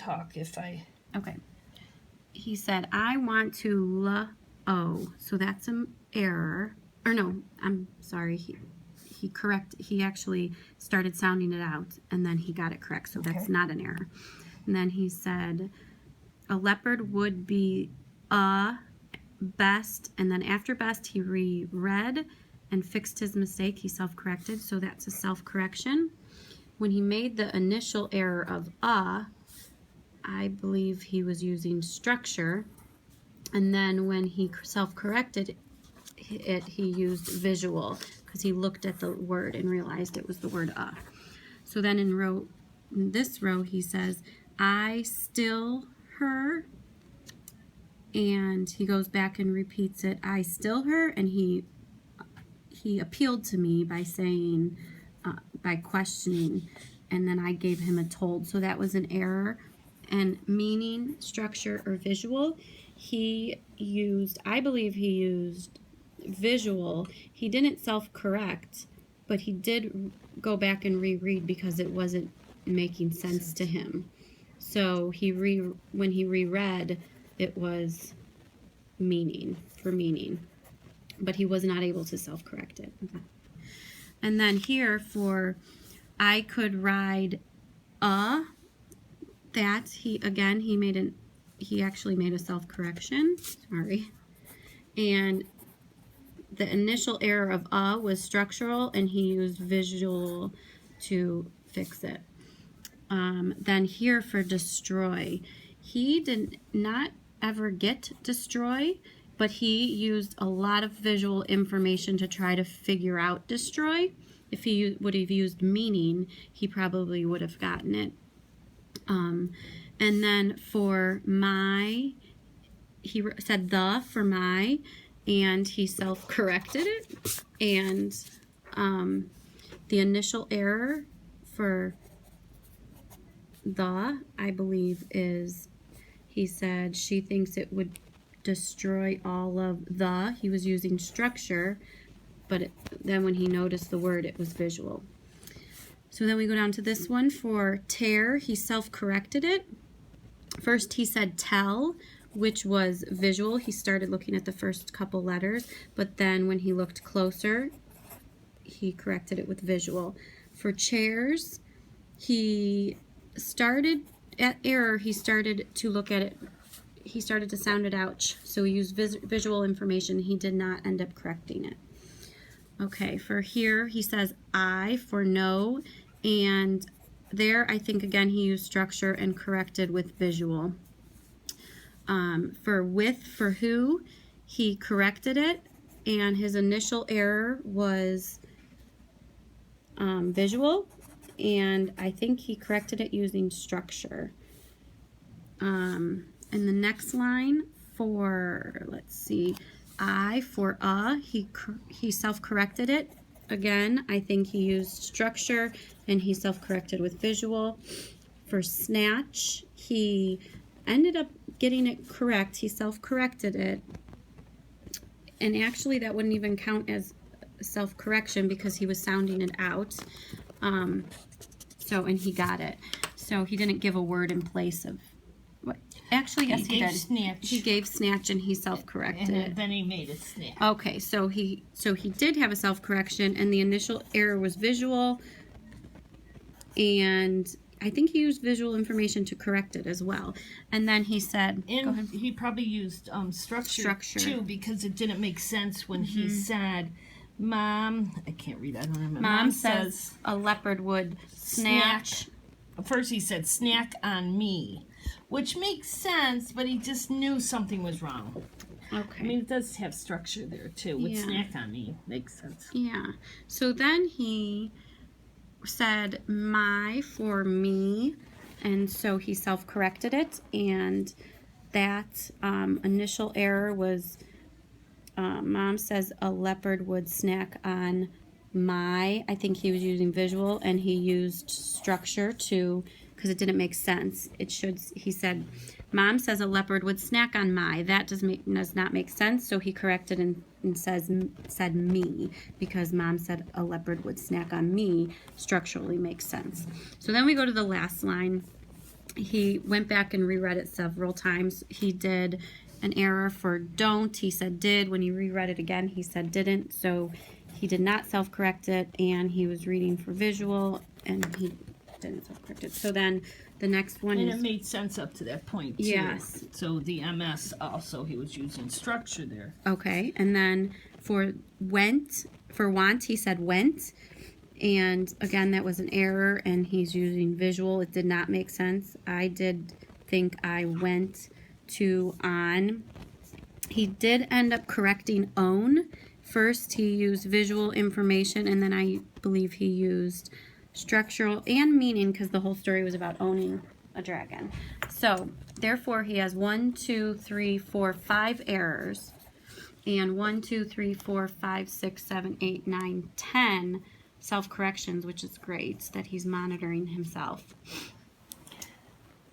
talk if I... Okay. He said, I want to oh, so that's an error. Or no, I'm sorry. He actually started sounding it out and then he got it correct. So that's not an error. And then he said, a leopard would be a best, and then after best he reread and fixed his mistake. He self-corrected, so that's a self-correction. When he made the initial error of I believe he was using structure, and then when he self-corrected it, he used visual because he looked at the word and realized it was the word So then in this row he says, I still her, and he goes back and repeats it, I still her, and he appealed to me by saying, by questioning, and then I gave him a told. So that was an error. And meaning, structure, or visual, he used, I believe he used visual. He didn't self-correct, but he did go back and reread because it wasn't making sense to him. So when he reread, it was meaning, for meaning, but he was not able to self-correct it. Okay. And then here for I could ride that he actually made a self-correction, sorry, and the initial error of was structural, and he used visual to fix it. Then here for destroy, he did not ever get destroy, but he used a lot of visual information to try to figure out destroy. If he would have used meaning, he probably would have gotten it. And then for my, he said the for my, and he self-corrected it. And the initial error for the, I believe, is he said she thinks it would destroy all of the. He was using structure, but then when he noticed the word, it was visual. So then we go down to this one for tear. He self-corrected it. First he said tell, which was visual. He started looking at the first couple letters, but then when he looked closer, he corrected it with visual. For chairs, he started at error. He started to look at it. He started to sound it out. So he used visual information. He did not end up correcting it. Okay, for here, he says I for no, and there I think again he used structure and corrected with visual. For with, for who, he corrected it, and his initial error was visual, and I think he corrected it using structure. In the next line for, let's see, I for he self-corrected it. Again, I think he used structure and he self-corrected with visual. For snatch, he ended up getting it correct. He self-corrected it. And actually that wouldn't even count as self-correction because he was sounding it out. And he got it. So he didn't give a word in place of what. Actually, yes, he did. Snatch. He gave snatch and he self-corrected it. And then he made it snatch. Okay, so he did have a self-correction, and the initial error was visual, and I think he used visual information to correct it as well. And then he said, and he probably used structure too, because it didn't make sense when he said, Mom, I can't read, I don't remember. Mom says a leopard would snatch. First he said snack on me, which makes sense, but he just knew something was wrong. Okay. I mean, it does have structure there too. With snack on me, makes sense. Yeah. So then he said my for me, and so he self-corrected it, and that initial error was Mom says a leopard would snack on my. I think he was using visual, and he used structure to, because it didn't make sense. It should, he said, Mom says a leopard would snack on my. That does not make sense, so he corrected and said me, because Mom said a leopard would snack on me structurally makes sense. So then we go to the last line, He went back and reread it several times. He did an error for don't. He said did. When he reread it again, he said didn't. So he did not self-correct it, and he was reading for visual, and he didn't self-correct it. So then the next one And is... it made sense up to that point, too. Yes. So the MS also, he was using structure there. Okay, and then for want, he said went. And again, that was an error, and he's using visual. It did not make sense. I did think I went to on. He did end up correcting own. First, he used visual information, and then I believe he used structural and meaning, because the whole story was about owning a dragon. So, therefore, he has 1, 2, 3, 4, 5 errors, and 1, 2, 3, 4, 5, 6, 7, 8, 9, 10 self-corrections, which is great that he's monitoring himself.